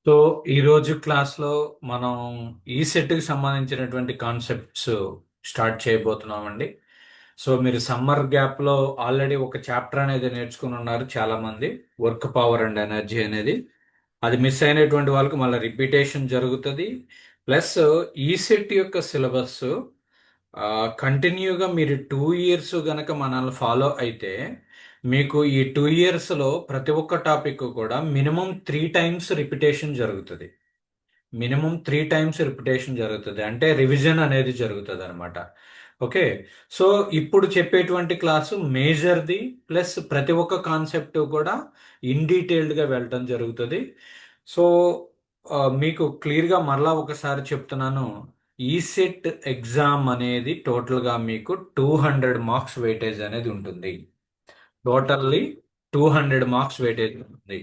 So ఈరోజు క్లాస్లో మనం ఈ సెట్కి సంబంధించినటువంటి కాన్సెప్ట్స్ స్టార్ట్ చేయబోతున్నామండి. సో మీరు సమ్మర్ గ్యాప్లో ఆల్రెడీ ఒక చాప్టర్ అనేది నేర్చుకుని ఉన్నారు చాలామంది, వర్క్ పవర్ అండ్ ఎనర్జీ అనేది. అది మిస్ అయినటువంటి వాళ్ళకి మళ్ళీ రిపీటేషన్ జరుగుతుంది. ప్లస్ ఈ సెట్ యొక్క సిలబస్ కంటిన్యూగా మీరు 2 ఇయర్స్ గనక మనల్ని ఫాలో అయితే మీకు ఈ 2 ఇయర్స్లో ప్రతి ఒక్క టాపిక్ కూడా మినిమం 3 టైమ్స్ రిపిటేషన్ జరుగుతుంది. మినిమం 3 టైమ్స్ రిపిటేషన్ జరుగుతుంది, అంటే రివిజన్ అనేది జరుగుతుంది అనమాట. ఓకే. సో ఇప్పుడు చెప్పేటువంటి క్లాసు మేజర్ది, ప్లస్ ప్రతి ఒక్క కాన్సెప్ట్ కూడా ఇన్ డీటెయిల్డ్గా వెళ్ళటం జరుగుతుంది. సో మీకు క్లియర్గా మరలా ఒకసారి చెప్తున్నాను. ఈ సెట్ ఎగ్జామ్ అనేది టోటల్గా మీకు 200 మార్క్స్ వెయిటేజ్ అనేది ఉంటుంది. టోటల్లీ 200 మార్క్స్ వెయిటేజ్ ఉంటుంది.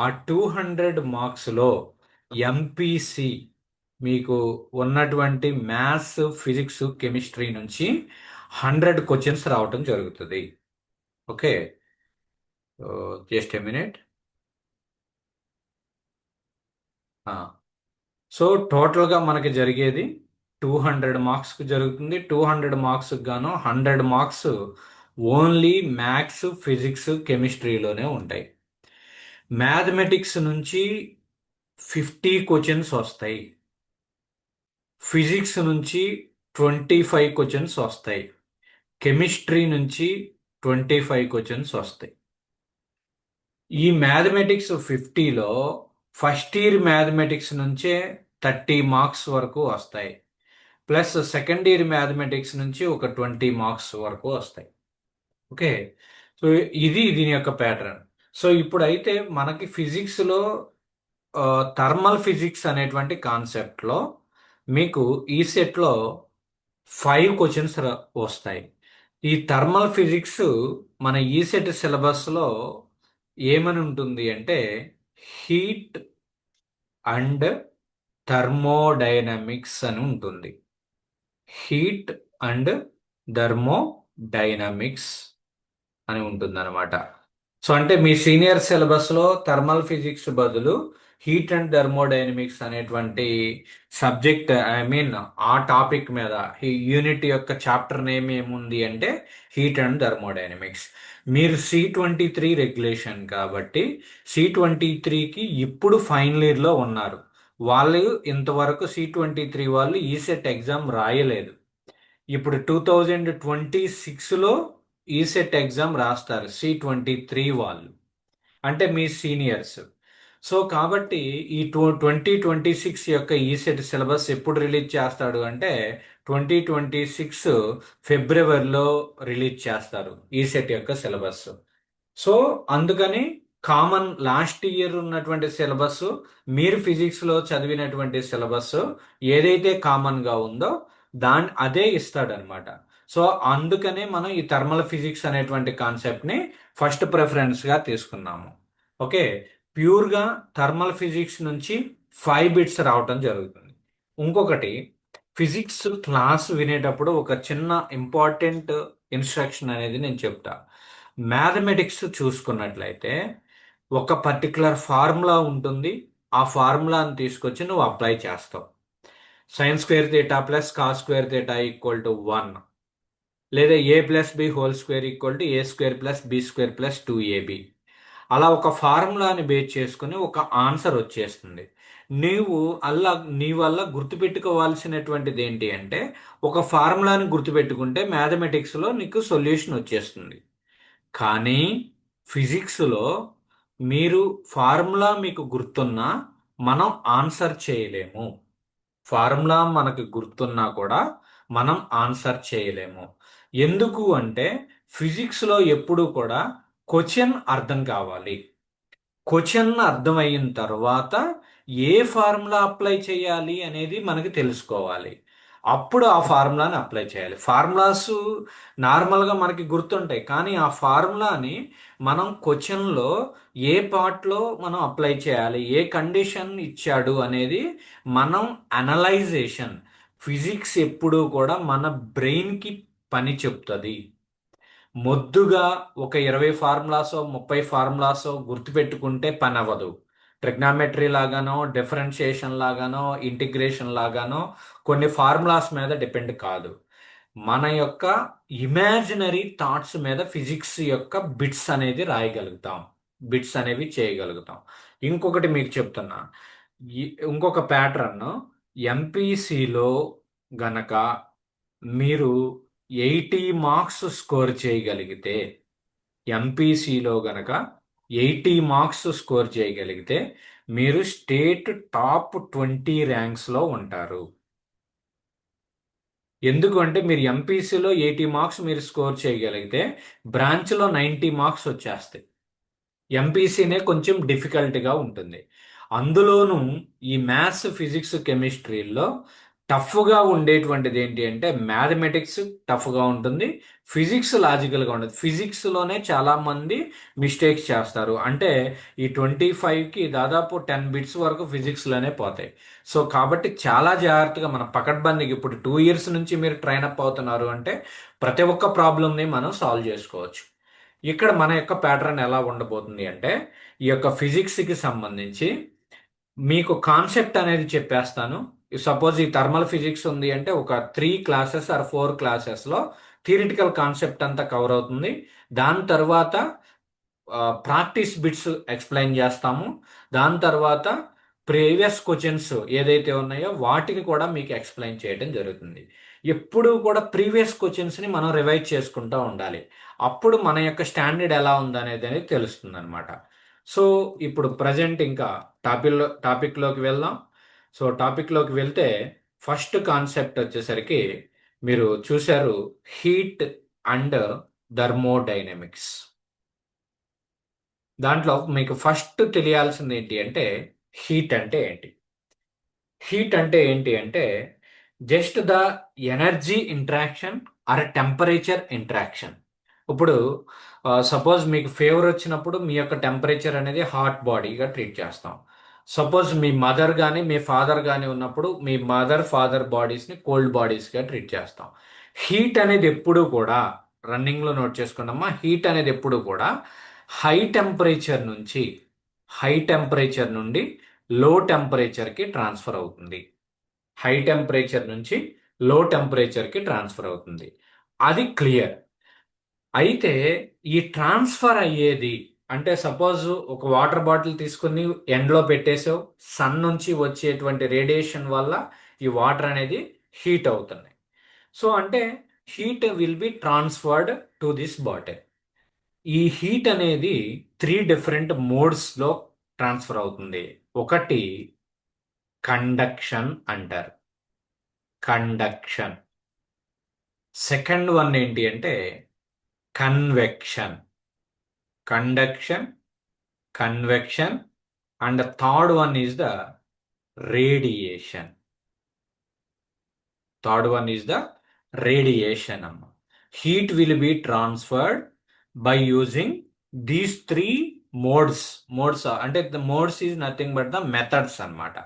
ఆ 200 మార్క్స్లో ఎంపీసి మీకు ఉన్నటువంటి మ్యాథ్స్, ఫిజిక్స్, కెమిస్ట్రీ నుంచి 100 క్వశ్చన్స్ రావటం జరుగుతుంది. Okay. Just a minute. So టోటల్గా మనకి జరిగేది 200 మార్క్స్కి జరుగుతుంది. 200 మార్క్స్కి గాను 100 మార్క్స్ ఓన్లీ మ్యాథ్స్, ఫిజిక్స్, కెమిస్ట్రీలోనే ఉంటాయి. మ్యాథమెటిక్స్ నుంచి 50 క్వశ్చన్స్ వస్తాయి. ఫిజిక్స్ నుంచి 25 క్వశ్చన్స్ వస్తాయి. కెమిస్ట్రీ నుంచి 25 క్వశ్చన్స్ వస్తాయి. ఈ మ్యాథమెటిక్స్ 50లో ఫస్ట్ ఇయర్ మ్యాథమెటిక్స్ నుంచే 30 మార్క్స్ వరకు వస్తాయి. ప్లస్ సెకండ్ ఇయర్ మ్యాథమెటిక్స్ నుంచి ఒక 20 మార్క్స్ వరకు వస్తాయి. ఓకే. సో ఇది దీని యొక్క ప్యాటర్న్. సో ఇప్పుడైతే మనకి ఫిజిక్స్లో థర్మల్ ఫిజిక్స్ అనేటువంటి కాన్సెప్ట్లో మీకు ఈ సెట్లో 5 క్వశ్చన్స్ వస్తాయి. ఈ థర్మల్ ఫిజిక్స్ మన ఈ సెట్ సిలబస్లో ఏమని ఉంటుంది అంటే హీట్ అండ్ థర్మోడైనమిక్స్ అని ఉంటుంది. హీట్ అండ్ థర్మోడైనమిక్స్ అని ఉంటుంది అనమాట. సో అంటే మీ సీనియర్ సిలబస్లో థర్మల్ ఫిజిక్స్ బదులు హీట్ అండ్ థర్మోడైనమిక్స్ అనేటువంటి సబ్జెక్ట్, ఐ మీన్ ఆ టాపిక్ మీద ఈ యూనిట్ యొక్క చాప్టర్ నేమ్ ఏముంది అంటే హీట్ అండ్ థర్మోడైనమిక్స్. మీరు C23 రెగ్యులేషన్ కాబట్టి C23కి ఇప్పుడు ఫైనల్ ఇయర్లో ఉన్నారు. వాళ్ళు ఇంతవరకు C23 వాళ్ళు ఈ సెట్ ఎగ్జామ్ రాయలేదు. ఇప్పుడు 2026లో ఈ సెట్ ఎగ్జామ్ రాస్తారు C23 వాళ్ళు, అంటే మీ సీనియర్స్. సో కాబట్టి ఈ 2026 యొక్క ఈ సెట్ సిలబస్ ఎప్పుడు రిలీజ్ చేస్తాడు అంటే 2026 ఫిబ్రవరిలో రిలీజ్ చేస్తారు ఈ సెట్ యొక్క సిలబస్. సో అందుకని కామన్ లాస్ట్ ఇయర్ ఉన్నటువంటి సిలబస్, మీరు ఫిజిక్స్లో చదివినటువంటి సిలబస్ ఏదైతే కామన్గా ఉందో అదే ఇస్తాడనమాట. సో అందుకనే మనం ఈ థర్మల్ ఫిజిక్స్ అనేటువంటి కాన్సెప్ట్ని ఫస్ట్ ప్రిఫరెన్స్గా తీసుకున్నాము. ఓకే. ప్యూర్గా థర్మల్ ఫిజిక్స్ నుంచి 5 బిట్స్ రావటం జరుగుతుంది. ఇంకొకటి, ఫిజిక్స్ క్లాస్ వినేటప్పుడు ఒక చిన్న ఇంపార్టెంట్ ఇన్స్ట్రక్షన్ అనేది నేను చెప్తా. మ్యాథమెటిక్స్ చూసుకున్నట్లయితే ఒక పర్టికులర్ ఫార్ములా ఉంటుంది. ఆ ఫార్ములాని తీసుకొచ్చి నువ్వు అప్లై చేస్తావు. sin² θ plus cos² θ equal to 1, లేదా a+b² equal to a² plus b² plus 2ab. అలా ఒక ఫార్ములాని బేస్ చేసుకుని ఒక ఆన్సర్ వచ్చేస్తుంది. నీవు నీ వల్ల గుర్తుపెట్టుకోవాల్సినటువంటిది ఏంటి అంటే ఒక ఫార్ములాని గుర్తుపెట్టుకుంటే మ్యాథమెటిక్స్లో నీకు సొల్యూషన్ వచ్చేస్తుంది. కానీ ఫిజిక్స్లో మీరు ఫార్ములా మీకు గుర్తున్నా మనం ఆన్సర్ చేయలేము. ఫార్ములా మనకు గుర్తున్నా కూడా మనం ఆన్సర్ చేయలేము. ఎందుకు అంటే ఫిజిక్స్లో ఎప్పుడు కూడా క్వశ్చన్ అర్థం కావాలి. క్వశ్చన్ అర్థమయిన తర్వాత ఏ ఫార్ములా అప్లై చేయాలి అనేది మనకి తెలుసుకోవాలి. అప్పుడు ఆ ఫార్ములాని అప్లై చేయాలి. ఫార్ములాస్ నార్మల్గా మనకి గుర్తుంటాయి, కానీ ఆ ఫార్ములాని మనం క్వశ్చన్లో ఏ పార్ట్లో మనం అప్లై చేయాలి, ఏ కండిషన్ ఇచ్చాడు అనేది మనం అనలైజేషన్. ఫిజిక్స్ ఎప్పుడూ కూడా మన బ్రెయిన్కి పని చెప్తుంది. మొద్దుగా ఒక 20 ఫార్ములాసో 30 ఫార్ములాసో గుర్తుపెట్టుకుంటే పని అవ్వదు. ట్రిగ్నామెట్రీ లాగానో, డిఫరెన్షియేషన్ లాగానో, ఇంటిగ్రేషన్ లాగానో కొన్ని ఫార్ములాస్ మీద డిపెండ్ కాదు. మన యొక్క ఇమాజినరీ థాట్స్ మీద ఫిజిక్స్ యొక్క బిట్స్ అనేది రాయగలుగుతాం, బిట్స్ అనేవి చేయగలుగుతాం. ఇంకొకటి మీకు చెప్తున్నా, ఇంకొక ప్యాటర్న్, ఎంపీసీలో గనక మీరు 80 మార్క్స్ స్కోర్ చేయగలిగితే, ఎంపీసీలో గనక 80 మార్క్స్ స్కోర్ చేయగలిగితే మీరు స్టేట్ టాప్ 20 ర్యాంక్స్లో ఉంటారు. ఎందుకంటే మీరు ఎంపీసీలో 80 మార్క్స్ మీరు స్కోర్ చేయగలిగితే బ్రాంచ్లో 90 మార్క్స్ వచ్చేస్తాయి. ఎంపీసీనే కొంచెం డిఫికల్ట్గా ఉంటుంది. అందులోనూ ఈ మ్యాథ్స్, ఫిజిక్స్, కెమిస్ట్రీలో టఫ్గా ఉండేటువంటిది ఏంటి అంటే మ్యాథమెటిక్స్ టఫ్గా ఉంటుంది, ఫిజిక్స్ లాజికల్గా ఉంటుంది. ఫిజిక్స్లోనే చాలామంది మిస్టేక్స్ చేస్తారు. అంటే ఈ 25కి దాదాపు 10 బిట్స్ వరకు ఫిజిక్స్లోనే పోతాయి. సో కాబట్టి చాలా జాగ్రత్తగా మన పకడ్బందీకి, ఇప్పుడు 2 ఇయర్స్ నుంచి మీరు ట్రైన్ అప్ అవుతున్నారు అంటే ప్రతి ఒక్క ప్రాబ్లమ్ని మనం సాల్వ్ చేసుకోవచ్చు. ఇక్కడ మన యొక్క ప్యాటర్న్ ఎలా ఉండబోతుంది అంటే, ఈ యొక్క ఫిజిక్స్కి సంబంధించి మీకు కాన్సెప్ట్ అనేది చెప్పేస్తాను. సపోజ్ ఈ థర్మల్ ఫిజిక్స్ ఉంది అంటే ఒక 3 క్లాసెస్ ఆర్ 4 క్లాసెస్లో థియరిటికల్ కాన్సెప్ట్ అంతా కవర్ అవుతుంది. దాని తర్వాత ప్రాక్టీస్ బిట్స్ ఎక్స్ప్లెయిన్ చేస్తాము. దాని తర్వాత ప్రీవియస్ క్వశ్చన్స్ ఏదైతే ఉన్నాయో వాటిని కూడా మీకు ఎక్స్ప్లెయిన్ చేయడం జరుగుతుంది. ఎప్పుడూ కూడా ప్రీవియస్ క్వశ్చన్స్ని మనం రివైజ్ చేసుకుంటూ ఉండాలి. అప్పుడు మన యొక్క స్టాండర్డ్ ఎలా ఉందనేది తెలుస్తుంది అనమాట. సో ఇప్పుడు ప్రజెంట్ ఇంకా టాపిక్లోకి వెళ్దాం. సో టాపిక్లోకి వెళ్తే ఫస్ట్ కాన్సెప్ట్ వచ్చేసరికి మీరు చూశారు, హీట్ అండ్ థర్మోడైనమిక్స్. దాంట్లో మీకు ఫస్ట్ తెలియాల్సింది ఏంటి అంటే హీట్ అంటే ఏంటి. హీట్ అంటే ఏంటి అంటే just the energy interaction or temperature interaction. ఇప్పుడు సపోజ్ మీకు ఫీవర్ వచ్చినప్పుడు మీ యొక్క టెంపరేచర్ అనేది హాట్ బాడీగా ట్రీట్ చేస్తాం. సపోజ్ మీ మదర్ కానీ మీ ఫాదర్ కానీ ఉన్నప్పుడు మీ మదర్ ఫాదర్ బాడీస్ని కోల్డ్ బాడీస్గా ట్రీట్ చేస్తాం. హీట్ అనేది ఎప్పుడు కూడా రన్నింగ్లో నోట్ చేసుకున్నామా, హీట్ అనేది ఎప్పుడు కూడా హై టెంపరేచర్ నుంచి హై టెంపరేచర్ నుండి లో టెంపరేచర్కి ట్రాన్స్ఫర్ అవుతుంది. హై టెంపరేచర్ నుంచి లో టెంపరేచర్కి ట్రాన్స్ఫర్ అవుతుంది. అది క్లియర్. అయితే ఈ ట్రాన్స్ఫర్ అయ్యేది అంటే సపోజ్ ఒక వాటర్ బాటిల్ తీసుకుని ఎండ్లో పెట్టేసావు, సన్ నుంచి వచ్చేటువంటి రేడియేషన్ వల్ల ఈ వాటర్ అనేది హీట్ అవుతుంది. సో అంటే heat will be transferred to this bottle. ఈ హీట్ అనేది 3 డిఫరెంట్ మోడ్స్లో ట్రాన్స్ఫర్ అవుతుంది. ఒకటి కండక్షన్ అంటారు, కండక్షన్. సెకండ్ వన్ ఏంటి అంటే convection, conduction, convection. And third one is the radiation. Third one is the radiation అమ్మ. Heat will be transferred by using these 3 modes. Modes అంటే the modes is nothing but the methods అన్నమాట.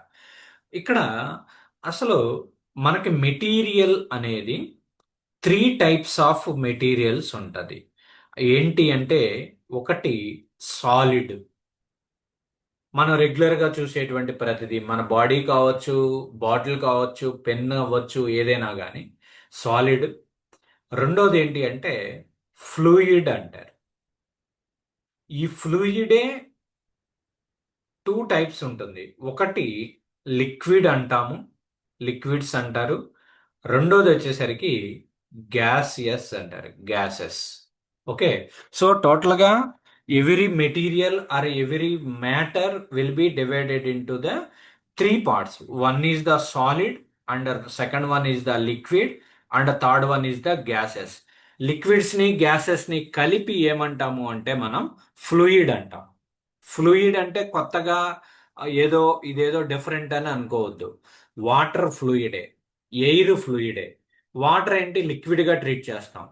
ఇక్కడ అసలు మనకి material అనేది 3 types of materials ఉంటుంది. ఏంటి అంటే ఒకటి సాలిడ్, మనం రెగ్యులర్గా చూసేటువంటి ప్రతిదీ, మన బాడీ కావచ్చు, బాటిల్ కావచ్చు, పెన్ అవ్వచ్చు, ఏదైనా కానీ సాలిడ్. రెండోది ఏంటి అంటే ఫ్లూయిడ్ అంటారు. ఈ ఫ్లూయిడే 2 టైప్స్ ఉంటుంది. ఒకటి లిక్విడ్ అంటాము, లిక్విడ్స్ అంటారు. రెండోది వచ్చేసరికి గ్యాసియస్ అంటారు, గ్యాసెస్. ఓకే. సో టోటల్గా every material or every matter will be divided into the 3 parts. One is the solid, and second one is the liquid, and third one is the gases. లిక్విడ్స్ని గ్యాసెస్ని కలిపి ఏమంటాము అంటే మనం fluid అంటాం. Fluid అంటే కొత్తగా ఏదో ఇదేదో డిఫరెంట్ అని అనుకోవద్దు. వాటర్ ఫ్లూయిడే, ఎయిర్ ఫ్లూయిడే. వాటర్ ఏంటి లిక్విడ్గా ట్రీట్ చేస్తాం,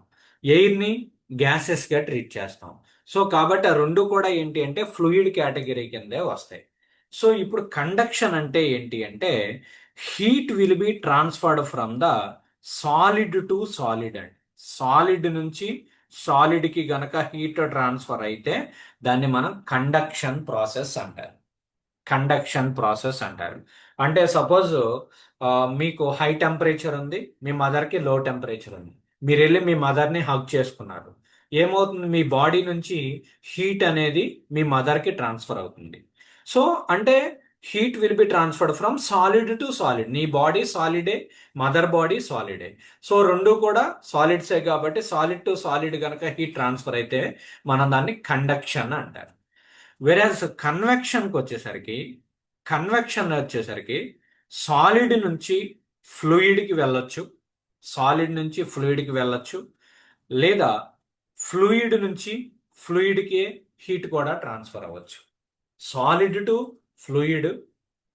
ఎయిర్ని గ్యాసెస్గా ట్రీట్ చేస్తాం. సో కాబట్టి ఆ రెండు కూడా ఏంటి అంటే ఫ్లూయిడ్ కేటగిరీ కిందే వస్తాయి. సో ఇప్పుడు కండక్షన్ అంటే ఏంటి అంటే heat will be transferred from the solid to solid. అండి, సాలిడ్ నుంచి సాలిడ్కి గనక హీట్ ట్రాన్స్ఫర్ అయితే దాన్ని మనం కండక్షన్ ప్రాసెస్ అంటారు. కండక్షన్ ప్రాసెస్ అంటారు. అంటే సపోజ్ మీకు హై టెంపరేచర్ ఉంది, మీ మదర్కి లో టెంపరేచర్ ఉంది. మీరు వెళ్ళి మీ మదర్ని హగ్ చేసుకున్నారు. ఏమవుతుంది, మీ బాడీ నుంచి హీట్ అనేది మీ మదర్కి ట్రాన్స్ఫర్ అవుతుంది. సో అంటే heat will be transferred from solid to solid. నీ బాడీ సాలిడే, మదర్ బాడీ సాలిడే. సో రెండు కూడా సాలిడ్సే కాబట్టి సాలిడ్ టు సాలిడ్ కనుక హీట్ ట్రాన్స్ఫర్ అయితే మనం దాన్ని కండక్షన్ అంటారు. వెరాజ్ కన్వెక్షన్ వచ్చేసరికి సాలిడ్ నుంచి ఫ్లూయిడ్కి వెళ్ళొచ్చు, సాలిడ్ నుంచి ఫ్లూయిడ్కి వెళ్ళొచ్చు, లేదా ఫ్లూయిడ్ నుంచి ఫ్లూయిడ్కి హీట్ కూడా ట్రాన్స్ఫర్ అవ్వచ్చు. Solid to fluid,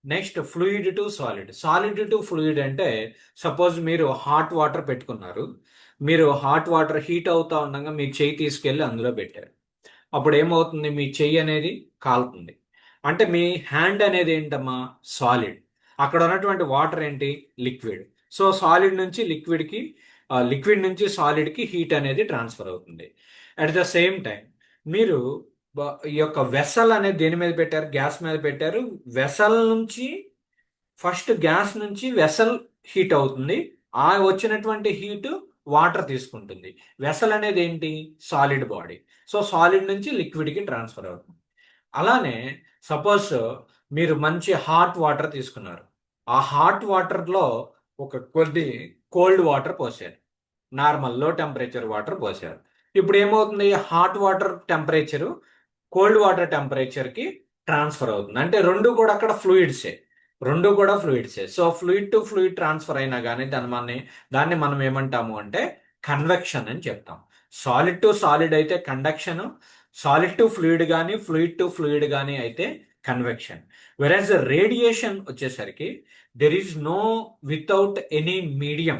next fluid to solid. Solid to fluid అంటే సపోజ్ మీరు హాట్ వాటర్ పెట్టుకున్నారు, మీరు హాట్ వాటర్ హీట్ అవుతా ఉండగా మీ చెయ్యి తీసుకెళ్ళి అందులో పెట్టారు. అప్పుడు ఏమవుతుంది, మీ చెయ్యి అనేది కాలుతుంది. అంటే మీ హ్యాండ్ అనేది ఏంటమ్మా, సాలిడ్. అక్కడ ఉన్నటువంటి వాటర్ ఏంటి, లిక్విడ్. సో సాలిడ్ నుంచి లిక్విడ్కి, లిక్విడ్ నుంచి సాలిడ్కి హీట్ అనేది ట్రాన్స్ఫర్ అవుతుంది. అట్ ద సేమ్ టైం మీరు ఈ యొక్క వెసల్ అనేది దేని మీద పెట్టారు, గ్యాస్ మీద పెట్టారు. వెసల్ నుంచి ఫస్ట్ గ్యాస్ నుంచి వెసల్ హీట్ అవుతుంది. ఆ వచ్చినటువంటి హీట్ వాటర్ తీసుకుంటుంది. వెసల్ అనేది ఏంటి, సాలిడ్ బాడీ. సో సాలిడ్ నుంచి లిక్విడ్కి ట్రాన్స్ఫర్ అవుతుంది. అలానే సపోజ్ మీరు మంచి హాట్ వాటర్ తీసుకున్నారు. ఆ హాట్ వాటర్లో ఒక కొద్ది కోల్డ్ వాటర్ పోసారు, నార్మల్ లో టెంపరేచర్ వాటర్ పోసారు. ఇప్పుడు ఏమవుతుంది, hot water temperature cold water టెంపరేచర్కి ట్రాన్స్ఫర్ అవుతుంది. అంటే రెండు కూడా ఫ్లూయిడ్సే. So fluid to fluid transfer అయినా కానీ దాన్ని మనం ఏమంటాము అంటే కన్వెక్షన్ అని చెప్తాం. సాలిడ్ టు సాలిడ్ అయితే కండక్షన్, సాలిడ్ టు ఫ్లూయిడ్ కానీ ఫ్లూయిడ్ టు ఫ్లూయిడ్ కానీ అయితే కన్వెక్షన్. వెరాజ్ రేడియేషన్ వచ్చేసరికి there is no without any medium.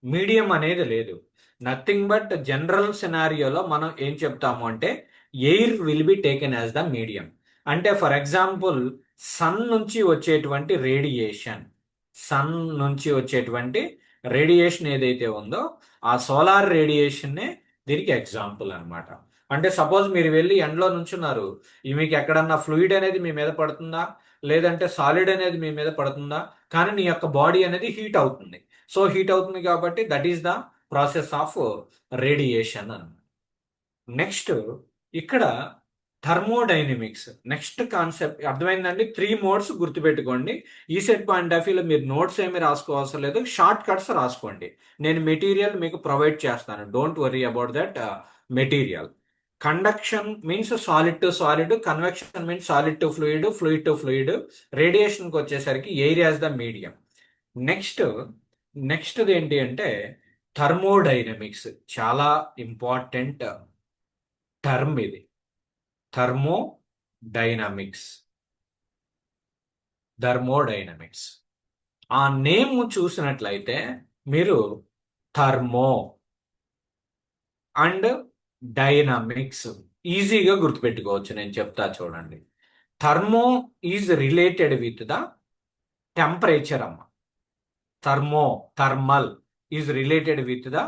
Medium అనేది లేదు. నథింగ్ బట్ జనరల్ సినారియోలో మనం ఏం చెప్తాము అంటే air will be taken as the medium. అంటే ఫర్ ఎగ్జాంపుల్ సన్ నుంచి వచ్చేటువంటి రేడియేషన్, సన్ నుంచి వచ్చేటువంటి రేడియేషన్ ఏదైతే ఉందో ఆ సోలార్ రేడియేషన్నే దీనికి ఎగ్జాంపుల్ అన్నమాట. అంటే సపోజ్ మీరు వెళ్ళి ఎండలో నుంచున్నారు, మీకు ఎక్కడన్నా ఫ్లూయిడ్ అనేది మీ మీద పడుతుందా, లేదంటే సాలిడ్ అనేది మీ మీద పడుతుందా, కానీ నీ యొక్క బాడీ అనేది హీట్ అవుతుంది. సో హీట్ అవుతుంది కాబట్టి that is the process of radiation అన్నమాట. నెక్స్ట్ ఇక్కడ థర్మోడైనమిక్స్ నెక్స్ట్ కాన్సెప్ట్ అర్థమైందండి. 3 మోడ్స్ గుర్తుపెట్టుకోండి. ఈ సెట్ పాయింట్ ఆఫ్ వ్యూలో మీరు నోట్స్ ఏమి రాసుకోవాల్సిన లేదు, షార్ట్ కట్స్ రాసుకోండి. నేను మెటీరియల్ మీకు ప్రొవైడ్ చేస్తాను, don't worry about that material. Conduction means solid to solid, convection means solid to fluid, fluid to fluid. రేడియేషన్కి వచ్చేసరికి air as the medium. Next నెక్స్ట్ది ఏంటి అంటే థర్మోడైనమిక్స్. చాలా ఇంపార్టెంట్ టర్మ్ ఇది, థర్మోడైనమిక్స్. థర్మోడైనమిక్స్ ఆ నేమ్ చూసినట్లయితే మీరు థర్మో అండ్ డైనమిక్స్ ఈజీగా గుర్తుపెట్టుకోవచ్చు. నేను చెప్తా చూడండి. Thermo is related with the temperature అమ్మ. Thermal is related with the,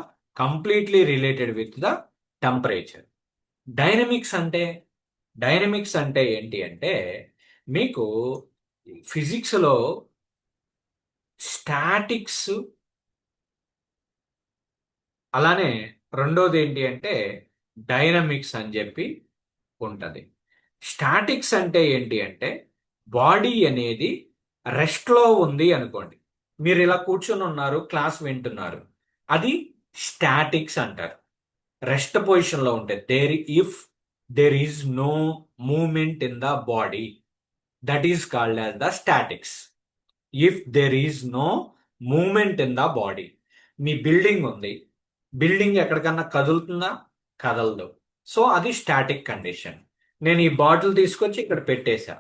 completely related with the temperature. Dynamics అంటే ఏంటి అంటే మీకు ఫిజిక్స్లో స్టాటిక్స్, అలానే రెండోది ఏంటి అంటే డైనమిక్స్ అని చెప్పి ఉంటుంది. స్టాటిక్స్ అంటే ఏంటి అంటే బాడీ అనేది రెస్ట్లో ఉంది అనుకోండి. మీరు ఇలా కూర్చొని ఉన్నారు, క్లాస్ వింటున్నారు, అది స్టాటిక్స్ అంటారు. రెస్ట్ పొజిషన్లో ఉంటే if there is no movement in the body, that is called as the statics. If there is no movement in the body. మీ బిల్డింగ్ ఉంది, బిల్డింగ్ ఎక్కడికన్నా కదులుతుందా, కదలదు. సో అది స్టాటిక్ కండిషన్. నేను ఈ బాటిల్ తీసుకొచ్చి ఇక్కడ పెట్టేశా.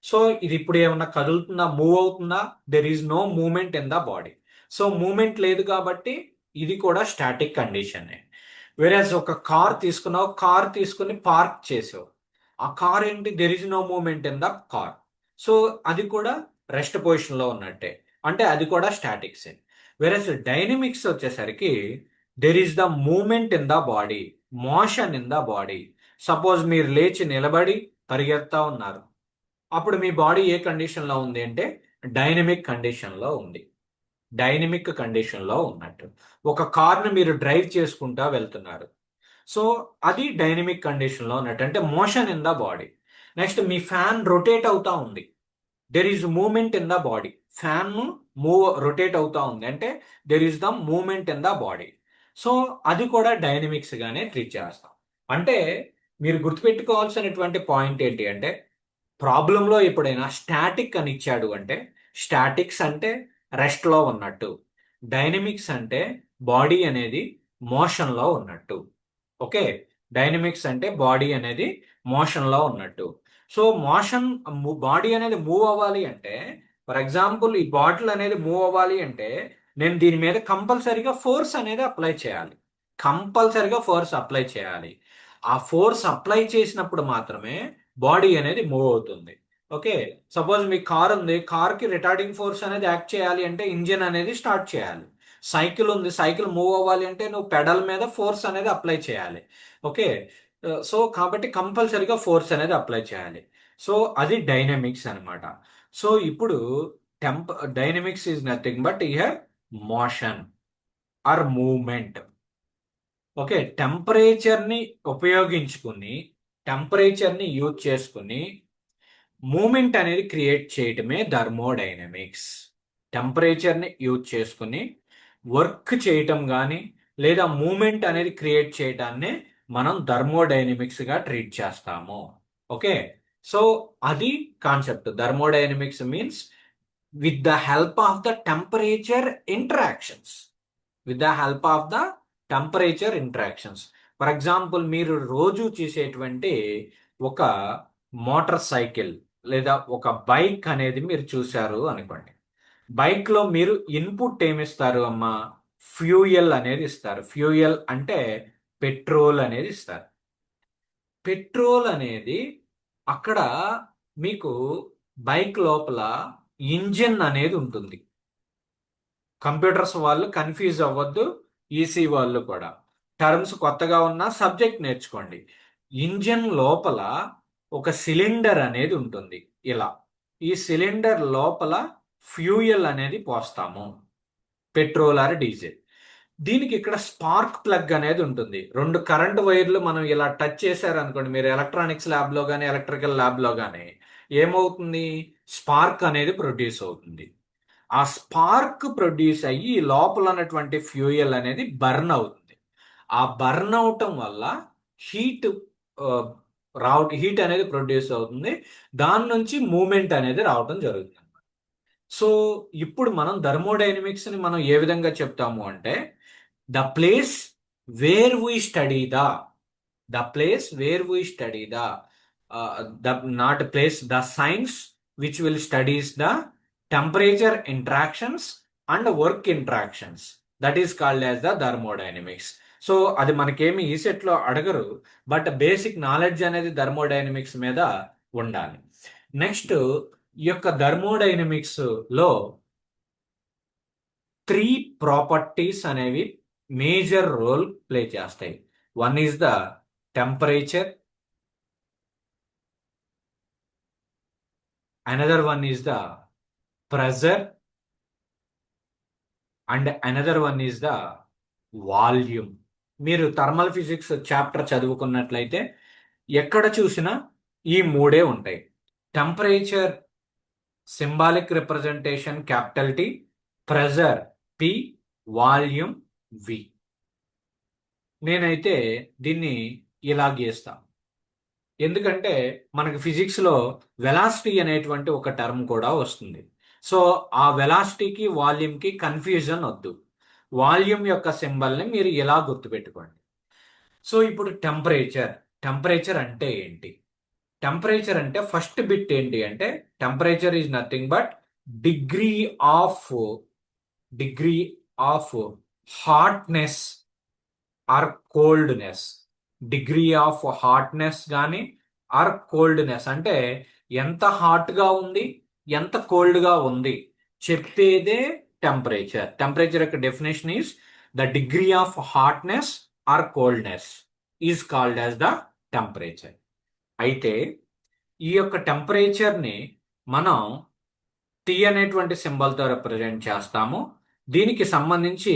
సో ఇది ఇప్పుడు ఏమన్నా కదులుతుందా, మూవ్ అవుతుందా, there is no movement in the body. So movement లేదు కాబట్టి ఇది కూడా స్టాటిక్ కండిషన్. వేరేస్ ఒక కార్ తీసుకున్నావు, కార్ తీసుకుని పార్క్ చేసావు, ఆ కార్ ఏంటి, there is no movement in the car. So అది కూడా రెస్ట్ పొజిషన్లో ఉన్నట్టే, అంటే అది కూడా స్టాటిక్స్. వేరేస్ డైనమిక్స్ వచ్చేసరికి there is the movement in the body, motion in the body. Suppose మీరు లేచి నిలబడి పరిగెత్తా ఉన్నారు, అప్పుడు మీ బాడీ ఏ కండిషన్లో ఉంది అంటే డైనమిక్ కండిషన్లో ఉంది. డైనమిక్ కండిషన్లో ఉన్నట్టు. ఒక కార్ను మీరు డ్రైవ్ చేసుకుంటా వెళ్తున్నారు. సో అది డైనమిక్ కండిషన్లో ఉన్నట్టు, అంటే motion in the body. Next మీ ఫ్యాన్ రొటేట్ అవుతా ఉంది. There is movement in the body. Fan rotate అవుతా ఉంది అంటే there is the movement in the body. So అది కూడా డైనమిక్స్ గానే ట్రీట్ చేస్తాం. అంటే మీరు గుర్తుపెట్టుకోవాల్సినటువంటి పాయింట్ ఏంటి అంటే, ప్రాబ్లంలో ఎప్పుడైనా స్టాటిక్ అని ఇచ్చాడు అంటే స్టాటిక్స్ అంటే రెస్ట్ లో ఉన్నట్టు, డైనమిక్స్ అంటే బాడీ అనేది మోషన్ లో ఉన్నట్టు. ఓకే, డైనమిక్స్ అంటే బాడీ అనేది మోషన్ లో ఉన్నట్టు. సో మోషన్, బాడీ అనేది మూవ్ అవ్వాలి అంటే, ఫర్ ఎగ్జాంపుల్ ఈ బాటిల్ అనేది మూవ్ అవ్వాలి అంటే నేను దీని మీద కంపల్సరీగా ఫోర్స్ అనేది అప్లై చేయాలి. కంపల్సరీగా ఫోర్స్ అప్లై చేయాలి. ఆ ఫోర్స్ అప్లై చేసినప్పుడు మాత్రమే బాడీ అనేది మూవ్ అవుతుంది. ఓకే, సపోజ్ మీ కార్ ఉంది, కార్ కి రిటార్డింగ్ ఫోర్స్ అనేది యాక్ట్ చేయాలి అంటే ఇంజిన్ అనేది స్టార్ట్ చేయాలి. సైకిల్ ఉంది, సైకిల్ మూవ్ అవ్వాలి అంటే నువ్వు పెడల్ మీద ఫోర్స్ అనేది అప్లై చేయాలి. ఓకే, సో కాబట్టి కంపల్సరీగా ఫోర్స్ అనేది అప్లై చేయాలి. సో అది డైనమిక్స్ అన్నమాట. సో ఇప్పుడు dynamics is nothing but here motion or movement. Okay, టెంపరేచర్ని ఉపయోగించుకుని, టెంపరేచర్ని యూజ్ చేసుకుని మూమెంట్ అనేది క్రియేట్ చేయటమే థర్మోడైనమిక్స్. టెంపరేచర్ని యూజ్ చేసుకుని వర్క్ చేయటం కానీ లేదా మూమెంట్ అనేది క్రియేట్ చేయటాన్నే మనం థర్మోడైనమిక్స్గా ట్రీట్ చేస్తాము. ఓకే, సో అది concept. Thermodynamics means with the help of the temperature interactions. With the help of the temperature interactions. For example మీరు రోజు చూసేటువంటి ఒక మోటార్ సైకిల్ లేదా ఒక బైక్ అనేది మీరు చూశారు అనుకోండి. బైక్ లో మీరు ఇన్పుట్ ఏమిస్తారు అమ్మా? ఫ్యూయల్ అనేది ఇస్తారు. ఫ్యూయల్ అంటే పెట్రోల్ అనేది ఇస్తారు. పెట్రోల్ అనేది అక్కడ మీకు బైక్ లోపల ఇంజిన్ అనేది ఉంటుంది. కంప్యూటర్స్ వాళ్ళు కన్ఫ్యూజ్ అవ్వద్దు, ఈసీ వాళ్ళు కూడా. టర్మ్స్ కొత్తగా ఉన్న సబ్జెక్ట్ నేర్చుకోండి. ఇంజిన్ లోపల ఒక సిలిండర్ అనేది ఉంటుంది ఇలా. ఈ సిలిండర్ లోపల ఫ్యూయల్ అనేది పోస్తాము, పెట్రోల్ ఆర్ డీజిల్. దీనికి ఇక్కడ స్పార్క్ ప్లగ్ అనేది ఉంటుంది. రెండు కరెంట్ వైర్లు మనం ఇలా టచ్ చేశారనుకోండి, మీరు ఎలక్ట్రానిక్స్ ల్యాబ్ లో కానీ ఎలక్ట్రికల్ ల్యాబ్ లో కానీ, ఏమవుతుంది? స్పార్క్ అనేది ప్రొడ్యూస్ అవుతుంది. ఆ స్పార్క్ ప్రొడ్యూస్ అయ్యి లోపల ఉన్నటువంటి ఫ్యూయల్ అనేది బర్న్ అవుతుంది. ఆ బర్న్ అవటం వల్ల హీట్ హీట్ అనేది ప్రొడ్యూస్ అవుతుంది. దాని నుంచి మూమెంట్ అనేది రావటం జరుగుతుంది. సో ఇప్పుడు మనం థర్మోడైనమిక్స్ ని మనం ఏ విధంగా చెప్తాము అంటే, the place where we study the place where we study the not place the science which will studies the temperature interactions and work interactions, that is called as the thermodynamics. So అది మనకేమి ఈ set లో అడగరు, but basic knowledge అనేది thermodynamics మీద ఉండాలి. Next ఈ యొక్క థర్మోడైనమిక్స్ లో 3 ప్రాపర్టీస్ అనేవి మేజర్ రోల్ ప్లే చేస్తాయి. One is the temperature, another one is the pressure and another one is the volume. మీరు థర్మల్ ఫిజిక్స్ చాప్టర్ చదువుకున్నట్లయితే ఎక్కడ చూసినా ఈ మూడే ఉంటాయి. Temperature symbolic representation capital T, pressure P, volume వి. నేనైతే దీన్ని ఇలా గీస్తా, ఎందుకంటే మనకి ఫిజిక్స్ లో వెలాసిటీ అనేటువంటి ఒక టర్మ్ కూడా వస్తుంది. సో ఆ వెలాసిటీకి వాల్యూమ్కి కన్ఫ్యూజన్ వద్దు. వాల్యూమ్ యొక్క సింబల్ని మీరు ఇలా గుర్తుపెట్టుకోండి. సో ఇప్పుడు టెంపరేచర్, టెంపరేచర్ అంటే ఏంటి? టెంపరేచర్ అంటే ఫస్ట్ బిట్ ఏంటి అంటే, temperature is nothing but degree of degree of hotness or coldness. Degree of hotness కానీ ఆర్ కోల్డ్నెస్ అంటే ఎంత హాట్గా ఉంది, ఎంత కోల్డ్గా ఉంది చెప్పేదే టెంపరేచర్. టెంపరేచర్ యొక్క definition is the degree of hotness or coldness is called as the temperature. అయితే ఈ యొక్క టెంపరేచర్ని మనం టీ అనేటువంటి సింబల్తో రిప్రజెంట్ చేస్తాము. దీనికి సంబంధించి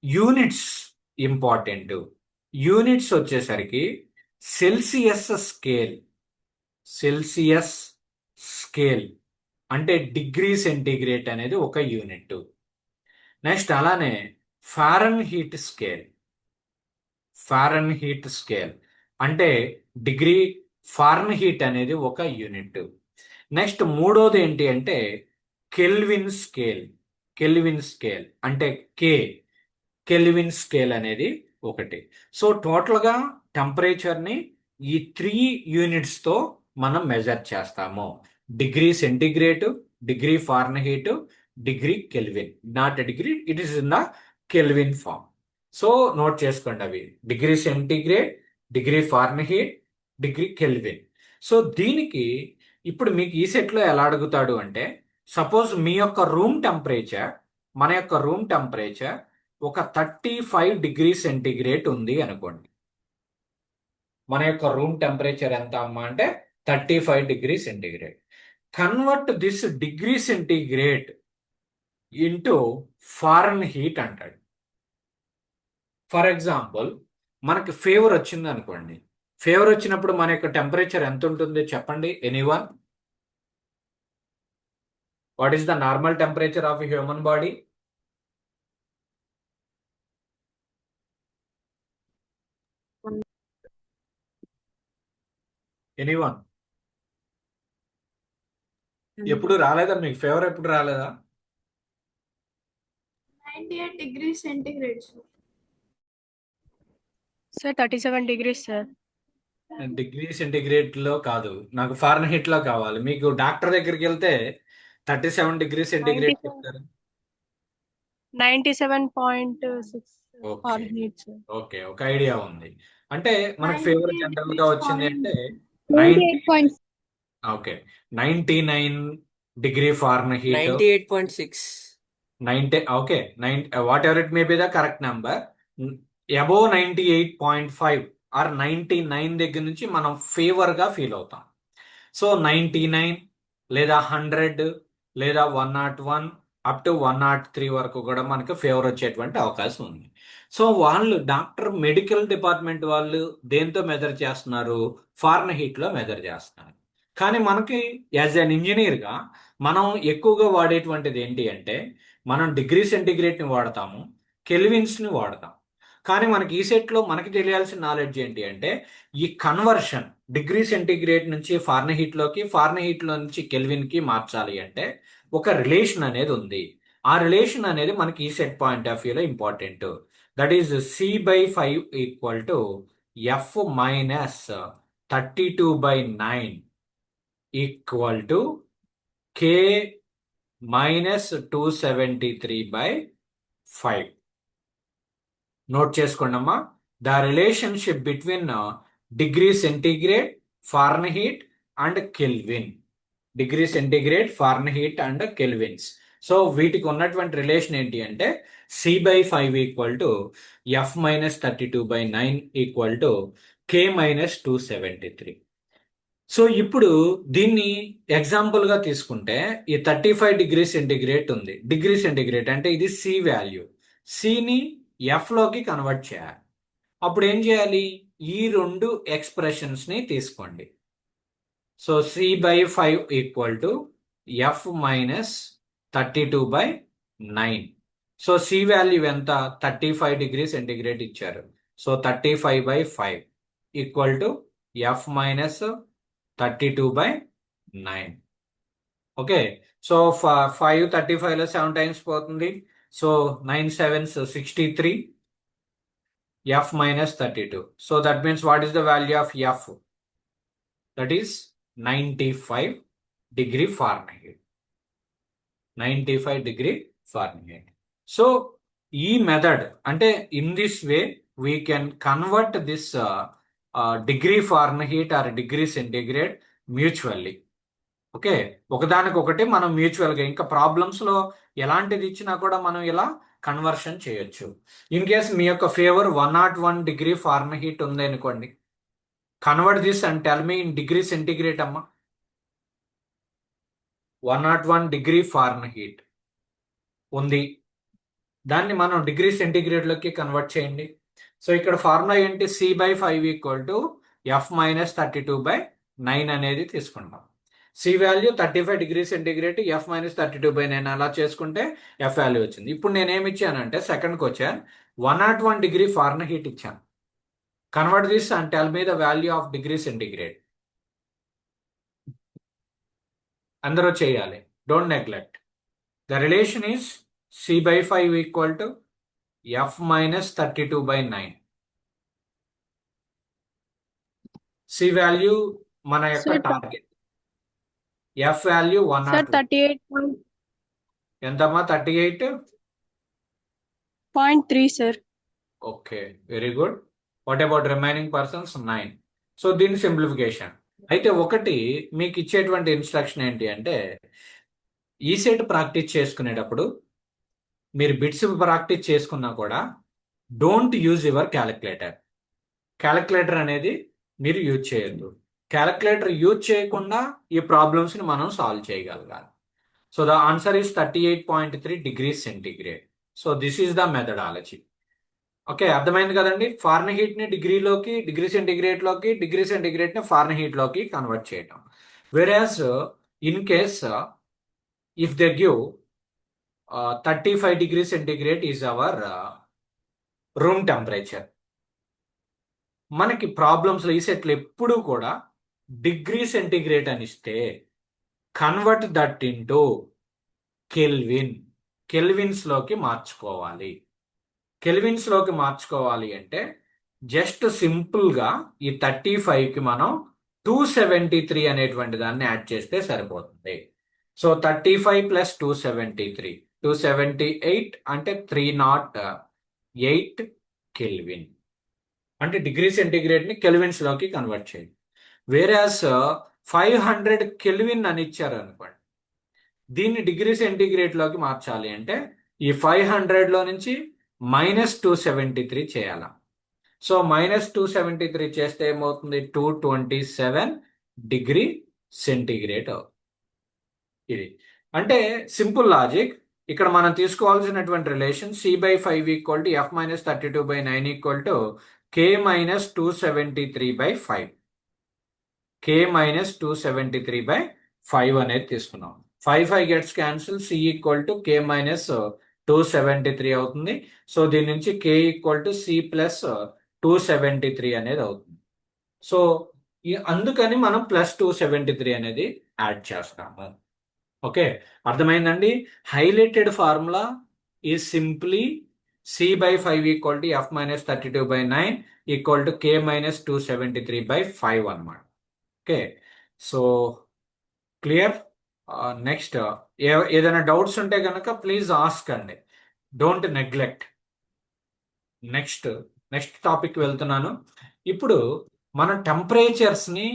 యూనిట్స్ ఇంపార్టెంట్. యూనిట్స్ వచ్చేసరికి సెల్సియస్ స్కేల్. సెల్సియస్ స్కేల్ అంటే డిగ్రీ సెంటీగ్రేడ్ అనేది ఒక యూనిట్. నెక్స్ట్ అలానే foreign heat scale. Foreign heat scale అంటే డిగ్రీ ఫారెన్ హీట్ అనేది ఒక యూనిట్. నెక్స్ట్ మూడోది ఏంటి అంటే కెల్విన్ స్కేల్. కెల్విన్ స్కేల్ అంటే కే. కెల్విన్ స్కేల్ అనేది ఒకటి. సో టోటల్గా టెంపరేచర్ని ఈ 3 యూనిట్స్తో మనం మెజర్ చేస్తాము. Degree centigrade, degree Fahrenheit, degree Kelvin. Not degree, it is in the Kelvin form. So note చేసుకోండి అవి. Degree centigrade, degree Fahrenheit, degree Kelvin. So దీనికి ఇప్పుడు మీకు ఈ సెట్లో ఎలా అడుగుతాడు అంటే, సపోజ్ మీ యొక్క రూమ్ టెంపరేచర్, మన యొక్క రూమ్ టెంపరేచర్ ఒక 35 డిగ్రీ సెంటిగ్రేడ్ ఉంది అనుకోండి. మన యొక్క రూమ్ టెంపరేచర్ ఎంత అమ్మా అంటే 35 degree centigrade. Convert this degree centigrade into foreign heat అంటాడు. ఫర్ ఎగ్జాంపుల్ మనకి ఫీవర్ వచ్చింది అనుకోండి. ఫీవర్ వచ్చినప్పుడు మన యొక్క టెంపరేచర్ ఎంత ఉంటుంది చెప్పండి anyone? What is the normal temperature of human body? Anyone? ఎప్పుడు రాలేదా మీకు ఫీవర్? ఎప్పుడు రాలేదా? 98 degrees centigrade. Sir 37 degrees sir. Degree centigrade లో కాదు, నాకు ఫారెన్ హీట్ లో కావాలి. మీకు డాక్టర్ దగ్గరికి వెళ్తే 37 డిగ్రీ సెంటిగ్రేడ్ 97 చెప్తారు. 97.6 ఓకే Fahrenheit సార్. ఓకే, ఒక ఐడియా ఉంది. అంటే మనకు ఫీవర్ 98 జనరల్ గా degrees వచ్చింది అంటే Fahrenheit. 90. Okay, 99 degree Fahrenheit. 98.6. 90. Okay, 9 whatever it may be the correct number. Above 98.5 or 99 దగ్గర నుంచి మనం ఫీవర్ గా ఫీల్ అవుతాం. సో 99 లేదా 100 లేదా 101 అప్ టు 103 వరకు కూడా మనకు ఫీవర్ వచ్చేటువంటి అవకాశం ఉంది. సో వాళ్ళు డాక్టర్ మెడికల్ డిపార్ట్మెంట్ వాళ్ళు దేంతో మెజర్ చేస్తున్నారు? ఫారెన్ హీట్ లో మెజర్ చేస్తున్నారు. కానీ మనకి యాజ్ అన్ ఇంజనీర్గా మనం ఎక్కువగా వాడేటువంటిది ఏంటి అంటే, మనం డిగ్రీ సెంటిగ్రేడ్ని వాడతాము, కెల్విన్స్ని వాడతాం. కానీ మనకి ఈ సెట్లో మనకి తెలియాల్సిన నాలెడ్జ్ ఏంటి అంటే, ఈ కన్వర్షన్ డిగ్రీ సెంటిగ్రేడ్ నుంచి ఫారెన్హీట్లోకి, ఫారెన్హీట్లో నుంచి కెల్విన్కి మార్చాలి అంటే ఒక రిలేషన్ అనేది ఉంది. ఆ రిలేషన్ అనేది మనకి ఈ సెట్ పాయింట్ ఆఫ్ వ్యూలో important. That is C/5 equal to F minus 32/9 equal to K minus 273/5. Note చేసుకోండి అమ్మా. The relationship between degree centigrade, Fahrenheit and kelvin. Degree centigrade, Fahrenheit and kelvins. So వీటికి ఉన్నటువంటి relation ఏంటి అంటే C/5 equal to F minus 32/9 equal to K minus 273. So ఇప్పుడు దీన్ని ఎగ్జాంపుల్గా తీసుకుంటే ఈ 35 డిగ్రీ సెంటిగ్రేడ్ ఉంది. డిగ్రీ సెంటిగ్రేడ్ అంటే ఇది C వాల్యూ. సిని ఎఫ్లోకి కన్వర్ట్ చేయాలి. అప్పుడు ఏం చేయాలి? ఈ రెండు ఎక్స్ప్రెషన్స్ని తీసుకోండి. So C/5 equal to F minus 32/9. So C value ఎంత? 35 డిగ్రీ సెంటిగ్రేడ్ ఇచ్చారు. So 35/5 equal to F minus 32/9. Okay, so 5 35లో 7 టైమ్స్ పోతుంది. So 9 7s 63. F minus 32. So that means what is the value of F? That is 95 degree Fahrenheit. 95 degree Fahrenheit. So ఈ method అంటే in this way we can convert this degree Fahrenheit or degree centigrade mutually. Okay, ఒకదానికొకటి మనం మ్యూచువల్గా ఇంకా ప్రాబ్లమ్స్లో ఎలాంటిది ఇచ్చినా కూడా మనం ఇలా కన్వర్షన్ చేయొచ్చు. ఇన్ కేస్ మీ యొక్క ఫీవర్ 101 డిగ్రీ ఫారెన్హీట్ ఉంది అనుకోండి. Convert this and tell me in degree centigrade అమ్మా. 101 డిగ్రీ ఫారెన్హీట్ ఉంది, దాన్ని మనం డిగ్రీ సెంటిగ్రేడ్లోకి కన్వర్ట్ చేయండి. సో ఇక్కడ ఫార్ములా ఏంటి, C/5 ఈక్వల్ టు F-32/9 అనేది తీసుకుంటాం. C value 35 degree centigrade, F-32/9 అలా చేసుకుంటే ఎఫ్ వాల్యూ వచ్చింది. ఇప్పుడు నేనేమి ఇచ్చానంటే సెకండ్ క్వశ్చన్ 101 డిగ్రీ ఫారెన్హీట్ ఇచ్చాను. Convert this and tell me the value of degree centigrade. అందరూ చేయాలి, don't neglect. The relation is C/5 equal to F-32/9. C value మన యొక్క Sir, target, f value sir, 101. 38.3, ఎంతమ్మా? 38. sir. Okay, very good. What about remaining persons? 9. So దీని simplification. అయితే ఒకటి మీకు ఇచ్చేటువంటి ఇన్స్ట్రక్షన్ ఏంటి అంటే, ఈ సెట్ ప్రాక్టీస్ చేసుకునేటప్పుడు మీరు బిట్స్ ప్రాక్టీస్ చేసుకున్నా కూడా don't use your calculator. Calculator అనేది మీరు యూజ్ చేయొద్దు. క్యాలిక్యులేటర్ యూజ్ చేయకుండా ఈ ప్రాబ్లమ్స్ని మనం సాల్వ్ చేయగలగాలి. So the answer is 38.3 degree centigrade. So this is the methodology. Okay, అర్థమైంది కదండి. ఫారెన్హీట్ని డిగ్రీలోకి, డిగ్రీ సెంటిగ్రేడ్లోకి, డిగ్రీ సెంటిగ్రేడ్ని ఫారెన్హీట్లోకి కన్వర్ట్ చేయటం. Whereas in case if they give 35 degree centigrade is our room temperature, మనకి ప్రాబ్లమ్స్లో ఈ సెట్లు ఎప్పుడూ కూడా డిగ్రీ సెంటిగ్రేడ్ అని ఇస్తే కన్వర్ట్ దట్ ఇంటూ కెల్విన్, కెల్విన్స్లోకి మార్చుకోవాలి. కెల్విన్స్లోకి మార్చుకోవాలి అంటే జస్ట్ సింపుల్గా ఈ 35కి మనం 273 అనేటువంటి దాన్ని యాడ్ చేస్తే సరిపోతుంది. సో 35 ప్లస్ 273, 278 అంటే 308 కెల్విన్. అంటే డిగ్రీ సెంటిగ్రేడ్ని కెల్విన్స్లోకి కన్వర్ట్ చేయండి. వేరాస్ 500 కెల్విన్ అని ఇచ్చారు అనుకోండి, దీన్ని డిగ్రీ సెంటిగ్రేడ్లోకి మార్చాలి అంటే ఈ 500లో నుంచి -273 చేయాల. సో -273 చేస్తే ఏమవుతుంది, 227 డిగ్రీ సెంటిగ్రేడ్ అవుతుంది. ఇది అంటే సింపుల్ లాజిక్. ఇక్కడ మనం తీసుకోవాల్సినటువంటి relation C/5 equal to F-32/9 equal to K-273/5. K-273/5 అనేది తీసుకున్నాం. 5 gets cancel, C equal to K-273 అవుతుంది. సో దీని నుంచి K equal to C plus 273 అనేది అవుతుంది. సో అందుకని మనం +273 అనేది యాడ్ చేస్తాము. ఓకే, అర్థమైందండి. Highlighted formula is simply C/5 equal to F-32/9 equal to K-273/5 అన్నమాట. Okay, so clear. నెక్స్ట్ ఏదైనా డౌట్స్ ఉంటే కనుక ప్లీజ్ ఆస్క్ అండి, డోంట్ నెగ్లెక్ట్. నెక్స్ట్ టాపిక్ వెళ్తున్నాను. ఇప్పుడు మన టెంపరేచర్స్ని,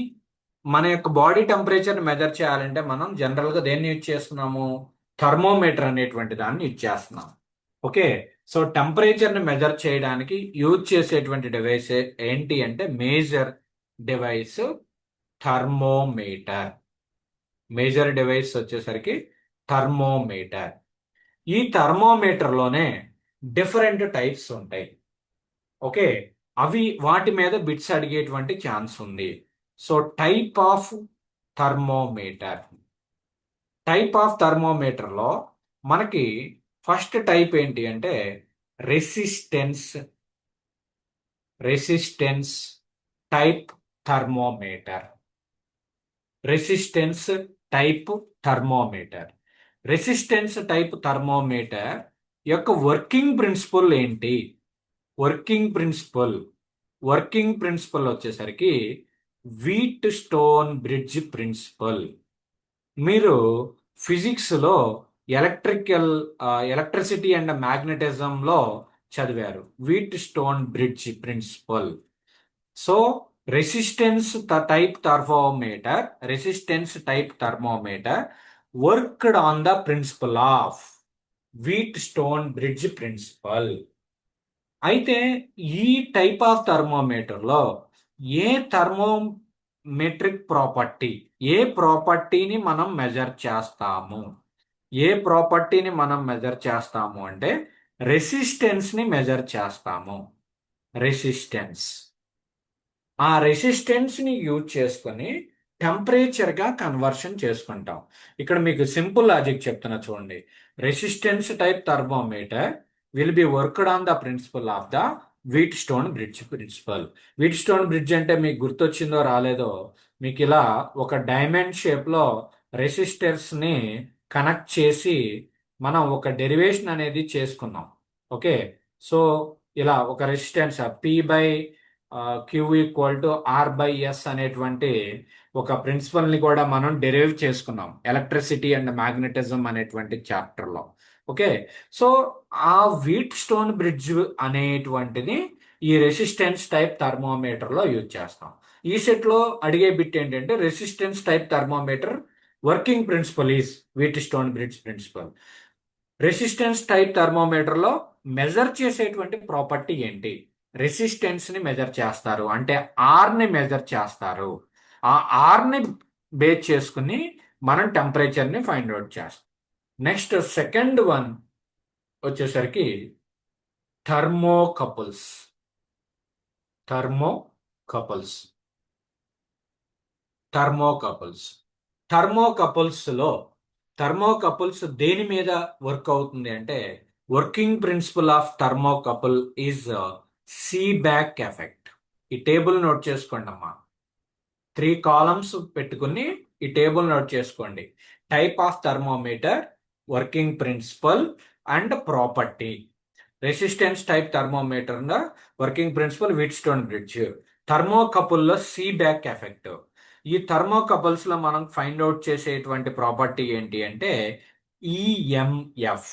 మన యొక్క బాడీ టెంపరేచర్ని మెజర్ చేయాలంటే మనం జనరల్గా దేన్ని యూజ్ చేస్తున్నాము, థర్మోమీటర్ అనేటువంటి దాన్ని యూజ్ చేస్తున్నాం. ఓకే, సో టెంపరేచర్ని మెజర్ చేయడానికి యూజ్ చేసేటువంటి డివైస్ ఏంటి అంటే major device thermometer. Major device వచ్చేసరికి థర్మోమీటర్. ఈ థర్మోమీటర్లోనే డిఫరెంట్ టైప్స్ ఉంటాయి. ఓకే, అవి వాటి మీద బిట్స్ అడిగేటువంటి ఛాన్స్ ఉంది. సో టైప్ ఆఫ్ థర్మోమీటర్లో మనకి ఫస్ట్ టైప్ ఏంటి అంటే resistance type thermometer. Resistance type thermometer యొక్క వర్కింగ్ ప్రిన్సిపల్ ఏంటి? వర్కింగ్ ప్రిన్సిపల్ వచ్చేసరికి వీట్ స్టోన్ బ్రిడ్జ్ ప్రిన్సిపల్. మీరు ఫిజిక్స్లో ఎలక్ట్రిసిటీ అండ్ మ్యాగ్నెటిజంలో చదివారు wheat stone bridge principle. So resistance type thermometer worked on the principle of wheat stone bridge principle. అయితే ఈ type of థర్మోమీటర్లో ఏ థర్మోమెట్రిక్ ప్రాపర్టీ, ఏ ప్రాపర్టీని మనం మెజర్ చేస్తాము, ఏ ప్రాపర్టీని మనం మెజర్ చేస్తాము అంటే రెసిస్టెన్స్ ని మెజర్ చేస్తాము. రెసిస్టెన్స్, ఆ రెసిస్టెన్స్ ని యూజ్ చేసుకొని టెంపరేచర్ గా కన్వర్షన్ చేసుకుంటాం. ఇక్కడ మీకు సింపుల్ లాజిక్ చెప్తున్నా చూడండి. Resistance type thermometer will be worked on the principle of the wheat stone bridge principle. Wheat stone bridge అంటే మీకు గుర్తొచ్చిందో రాలేదో, మీకు ఇలా ఒక డైమండ్ షేప్ లో రెసిస్టర్స్ ని కనెక్ట్ చేసి మనం ఒక డెరివేషన్ అనేది చేసుకున్నాం. ఓకే, సో ఇలా ఒక resistance p by q equal to r by s అనేటువంటి ఒక ప్రిన్సిపల్ ని కూడా మనం డెరైవ్ చేసుకున్నాం ఎలక్ట్రిసిటీ అండ్ మ్యాగ్నెటిజం అనేటువంటి చాప్టర్ లో. ఓకే, సో ఆ వీట్ స్టోన్ బ్రిడ్జ్ అనేటువంటిది ఈ రెసిస్టెన్స్ టైప్ థర్మోమీటర్ లో యూజ్ చేస్తాం. ఈ సెట్ లో అడిగే బిట్ ఏంటంటే resistance type thermometer working principle is wheat stone bridge principle. Resistance type thermometer లో మెజర్ చేసేటువంటి ప్రాపర్టీ ఏంటి? రెసిస్టెన్స్ ని మెజర్ చేస్తారు అంటే ఆర్ ని మెజర్ చేస్తారు. ఆ ఆర్ ని బేస్ చేసుకుని మనం టెంపరేచర్ ని ఫైండ్ అవుట్ చేస్తాం. నెక్స్ట్ సెకండ్ వన్ వచ్చేసరికి థర్మోకపుల్స్. థర్మోకపుల్స్ థర్మోకపుల్స్ థర్మోకపుల్స్ దేని మీద వర్క్ అవుతుంది అంటే working principle of thermocouple is Seebeck effect. ఈ టేబుల్ నోట్ చేసుకోండి అమ్మా. 3 కాలమ్స్ పెట్టుకుని ఈ టేబుల్ నోట్ చేసుకోండి. Type of thermometer, working principle and property. Resistance type thermometer working principle wheat stone bridge. థర్మోకపుల్లో సీబ్యాక్ ఎఫెక్ట్. ఈ థర్మోకపుల్స్ లో మనం ఫైండ్ అవుట్ చేసేటువంటి ప్రాపర్టీ ఏంటి అంటే EMF,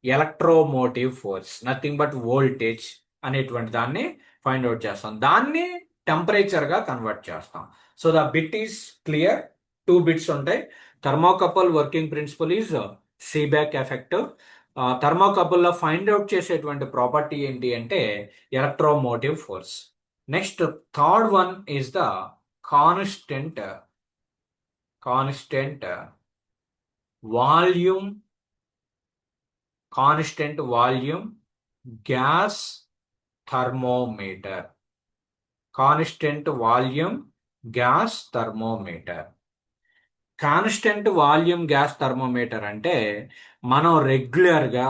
electromotive force, nothing but voltage అనేటువంటి దాన్ని ఫైండ్ అవుట్ చేస్తాం. దాన్ని టెంపరేచర్ గా కన్వర్ట్ చేస్తాం. So the bit is clear. 2 bits ఉంటాయి. Thermocouple working principle is Seebeck effect. Thermocouple లో ఫైండ్ అవుట్ చేసేటువంటి ప్రాపర్టీ ఏంటి అంటే electromotive force. Next third one is the constant volume gas thermometer. Constant volume gas thermometer. Constant volume gas thermometer అంటే మనం రెగ్యులర్గా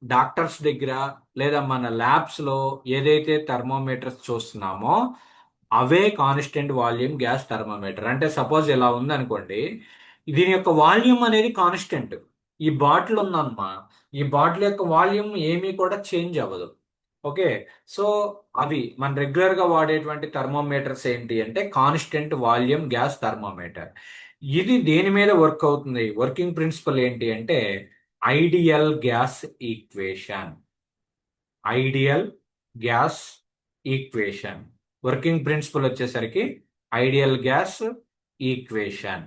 doctors దగ్గర లేదా మన ల్యాబ్స్ లో ఏదైతే థర్మోమీటర్స్ చూస్తున్నామో అవే కాన్స్టెంట్ వాల్యూమ్ గ్యాస్ థర్మోమీటర్. అంటే సపోజ్ ఇలా ఉందనుకోండి, దీని యొక్క వాల్యూమ్ అనేది కాన్స్టెంట్. ఈ బాటిల్ ఉందమ్మా, ఈ బాటిల్ యొక్క వాల్యూమ్ ఏమీ కూడా చేంజ్ అవ్వదు. ఓకే, సో అవి మన రెగ్యులర్ గా వాడేటువంటి థర్మోమీటర్స్ ఏంటి అంటే కాన్స్టెంట్ వాల్యూమ్ గ్యాస్ థర్మోమీటర్. ఇది దేని మీద వర్క్ అవుతుంది? వర్కింగ్ ప్రిన్సిపల్ ఏంటి అంటే ideal gas equation. Ideal gas equation working principle వచ్చేసరికి ఐడియల్ గ్యాస్ ఈక్వేషన్.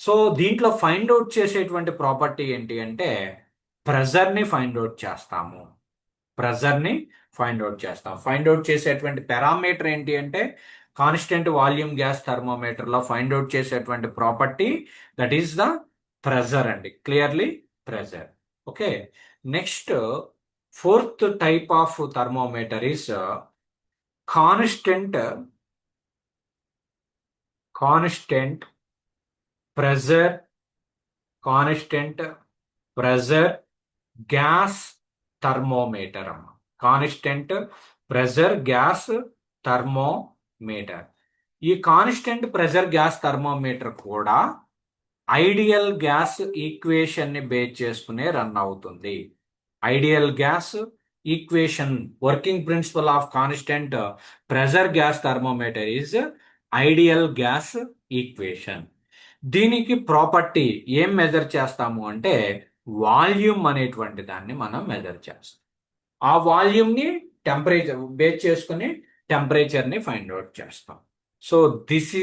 సో దీంట్లో ఫైండ్ అవుట్ చేసేటువంటి ప్రాపర్టీ ఏంటి అంటే ప్రెజర్ ని ఫైండ్ అవుట్ చేస్తాము. ఫైండ్ అవుట్ చేసేటువంటి పారామీటర్ ఏంటి అంటే కాన్స్టెంట్ వాల్యూమ్ గ్యాస్ థర్మోమీటర్ లో ఫైండ్ అవుట్ చేసేటువంటి property that is the pressure అండి. Clearly pressure. Okay, next fourth type of thermometer is constant pressure gas thermometer అమ్మ. Constant pressure gas thermometer. ఈ constant pressure gas thermometer కూడా ideal gas equation ని base చేసుకునే run అవుతుంది. Ideal gas equation working principle of constant pressure gas thermometer is ideal gas equation. దీనికి property ఏం measure చేస్తాము అంటే వాల్యూమ్ అనేటువంటి దాన్ని మనం మెజర్ చేస్తాం. ఆ వాల్యూమ్ ని టెంపరేచర్ బేస్ చేసుకుని టెంపరేచర్ ని ఫైండ్ అవుట్ చేస్తాం. So this is